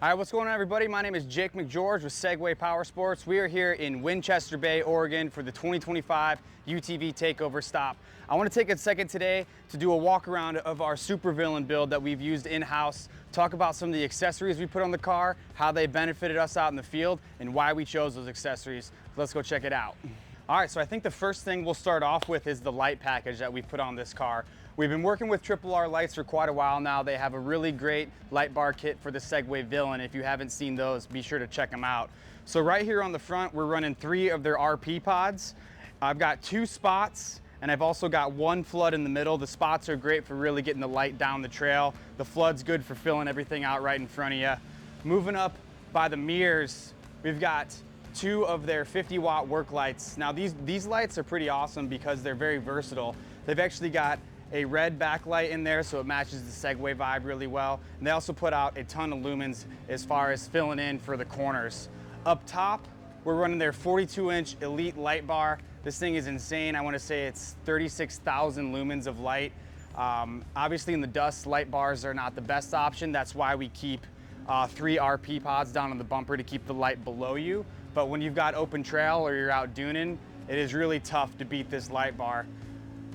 All right, what's going on, everybody? My name is Jake McGeorge with Segway Powersports. We are here in Winchester Bay, Oregon for the 2025 UTV Takeover Stop. I want to take a second today to do a walk around of our Super Villain build that we've used in-house, talk about some of the accessories we put on the car, how they benefited us out in the field, and why we chose those accessories. Let's go check it out. All right, so I think the first thing we'll start off with is the light package that we put on this car. We've been working with R lights for quite a while now. They have a really great light bar kit for the Segway Villain. If you haven't seen those, be sure to check them out. So right here on the front, we're running 3 of their RP pods. I've got 2 spots, and I've also got 1 flood in the middle. The spots are great for really getting the light down the trail. The flood's good for filling everything out right in front of you. Moving up by the mirrors, we've got 2 of their 50-watt work lights. Now these lights are pretty awesome because they're very versatile. They've actually got a red backlight in there, so it matches the Segway vibe really well. And they also put out a ton of lumens as far as filling in for the corners. Up top, we're running their 42-inch Elite light bar. This thing is insane. I want to say it's 36,000 lumens of light. Obviously in the dust, light bars are not the best option. That's why we keep 3 RP pods down on the bumper to keep the light below you. But when you've got open trail or you're out dooning, it is really tough to beat this light bar.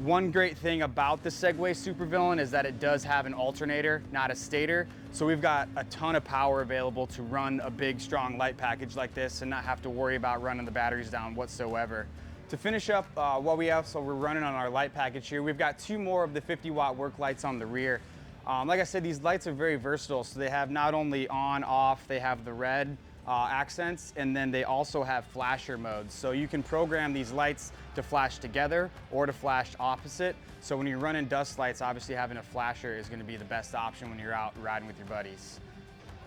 One great thing about the Segway Super Villain is that it does have an alternator, not a stator. So we've got a ton of power available to run a big, strong light package like this and not have to worry about running the batteries down whatsoever. To finish up what we have, so we're running on our light package here, we've got 2 more of the 50-watt work lights on the rear. Like I said, these lights are very versatile. So they have not only on, off, they have the red accents, and then they also have flasher modes. So you can program these lights to flash together or to flash opposite. So when you're running dust lights, obviously having a flasher is going to be the best option when you're out riding with your buddies.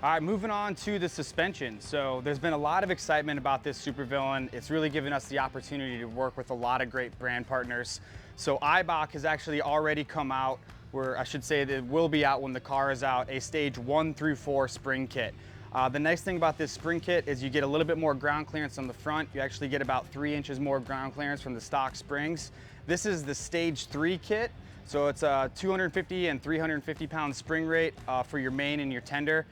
All right, moving on to the suspension. So there's been a lot of excitement about this Super Villain. It's really given us the opportunity to work with a lot of great brand partners. So Eibach has actually already come out, where I should say that it will be out when the car is out, a stage 1 through 4 spring kit. The nice thing about this spring kit is you get a little bit more ground clearance on the front. You actually get about 3 inches more ground clearance from the stock springs. This is the stage 3 kit. So it's a 250 and 350 pound spring rate for your main and your tender.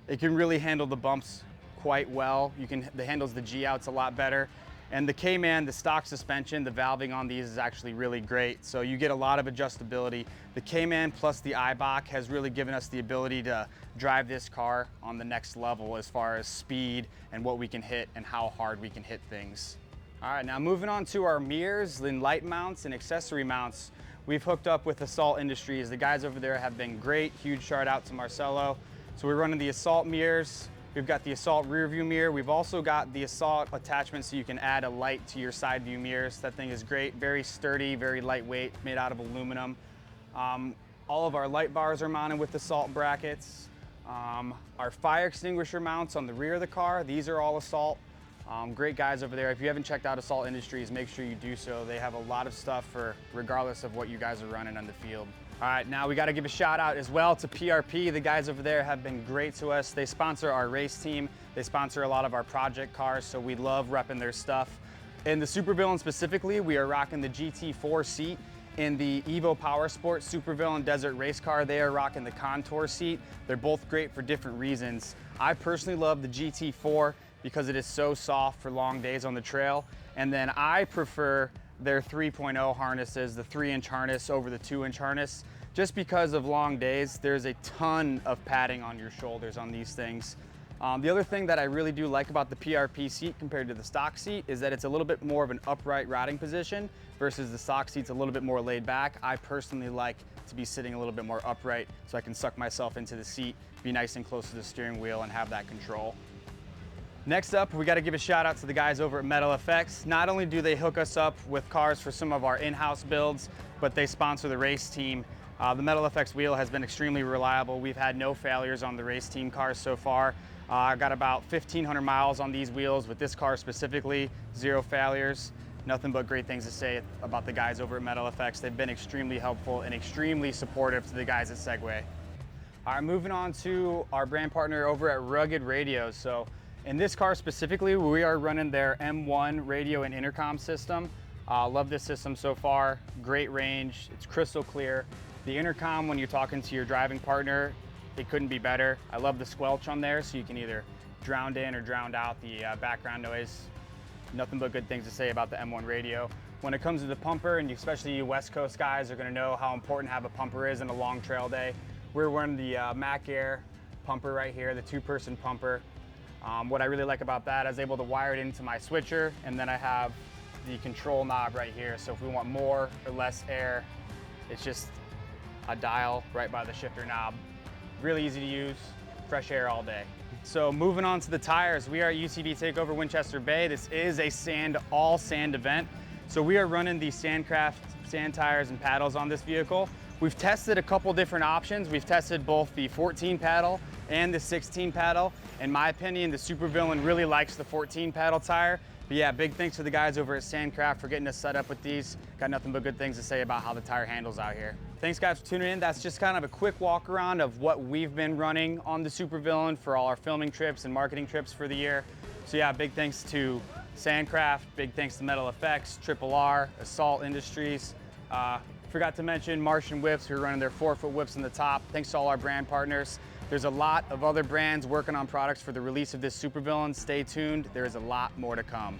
It can really handle the bumps quite well. It handles the G-outs a lot better. And the K-Man, the stock suspension, the valving on these is actually really great. So you get a lot of adjustability. The K-Man plus the Eibach has really given us the ability to drive this car on the next level as far as speed and what we can hit and how hard we can hit things. All right, now moving on to our mirrors and light mounts and accessory mounts. We've hooked up with Assault Industries. The guys over there have been great. Huge shout out to Marcelo. So we're running the Assault mirrors. We've got the Assault rear view mirror. We've also got the Assault attachment so you can add a light to your side view mirrors. That thing is great, very sturdy, very lightweight, made out of aluminum. All of our light bars are mounted with Assault brackets. Our fire extinguisher mounts on the rear of the car, these are all Assault. Great guys over there. If you haven't checked out Assault Industries, make sure you do so. They have a lot of stuff for regardless of what you guys are running on the field. All right, now we got to give a shout out as well to PRP. The guys over there have been great to us. They sponsor our race team. They sponsor a lot of our project cars, so we love repping their stuff. In the Super Villain specifically, we are rocking the GT4 seat. In the Evo Powersport Super Villain Desert Race Car, they are rocking the Contour seat. They're both great for different reasons. I personally love the GT4 because it is so soft for long days on the trail. And then I prefer their 3.0 harnesses, the 3-inch harness over the 2-inch harness. Just because of long days, there's a ton of padding on your shoulders on these things. The other thing that I really do like about the PRP seat compared to the stock seat is that it's a little bit more of an upright riding position versus the stock seat's a little bit more laid back. I personally like to be sitting a little bit more upright so I can suck myself into the seat, be nice and close to the steering wheel and have that control. Next up, we got to give a shout out to the guys over at Metal FX. Not only do they hook us up with cars for some of our in-house builds, but they sponsor the race team. The Metal FX wheel has been extremely reliable. We've had no failures on the race team cars so far. I've got about 1,500 miles on these wheels with this car specifically, 0 failures. Nothing but great things to say about the guys over at Metal FX. They've been extremely helpful and extremely supportive to the guys at Segway. All right, moving on to our brand partner over at Rugged Radios. So in this car specifically, we are running their M1 radio and intercom system. Love this system so far. Great range, it's crystal clear. The intercom, when you're talking to your driving partner, it couldn't be better. I love the squelch on there, so you can either drown in or drown out the background noise. Nothing but good things to say about the M1 radio. When it comes to the pumper, and especially you West Coast guys are gonna know how important have a pumper is in a long trail day. We're wearing the Mac Air pumper right here, the 2-person pumper. What I really like about that, I was able to wire it into my switcher, and then I have the control knob right here. So if we want more or less air, it's just a dial right by the shifter knob. Really easy to use, fresh air all day. So moving on to the tires, we are at UTV Takeover Winchester Bay. This is a all sand event. So we are running the Sandcraft sand tires and paddles on this vehicle. We've tested a couple different options. We've tested both the 14 paddle and the 16 paddle. In my opinion, the Super Villain really likes the 14 paddle tire. But yeah, big thanks to the guys over at Sandcraft for getting us set up with these. Got nothing but good things to say about how the tire handles out here. Thanks guys for tuning in. That's just kind of a quick walk around of what we've been running on the Super Villain for all our filming trips and marketing trips for the year. So yeah, big thanks to Sandcraft, big thanks to Metal Effects, Triple R, Assault Industries. Forgot to mention Martian Whips, who are running their 4-foot whips on the top. Thanks to all our brand partners. There's a lot of other brands working on products for the release of this Super Villain. Stay tuned, there is a lot more to come.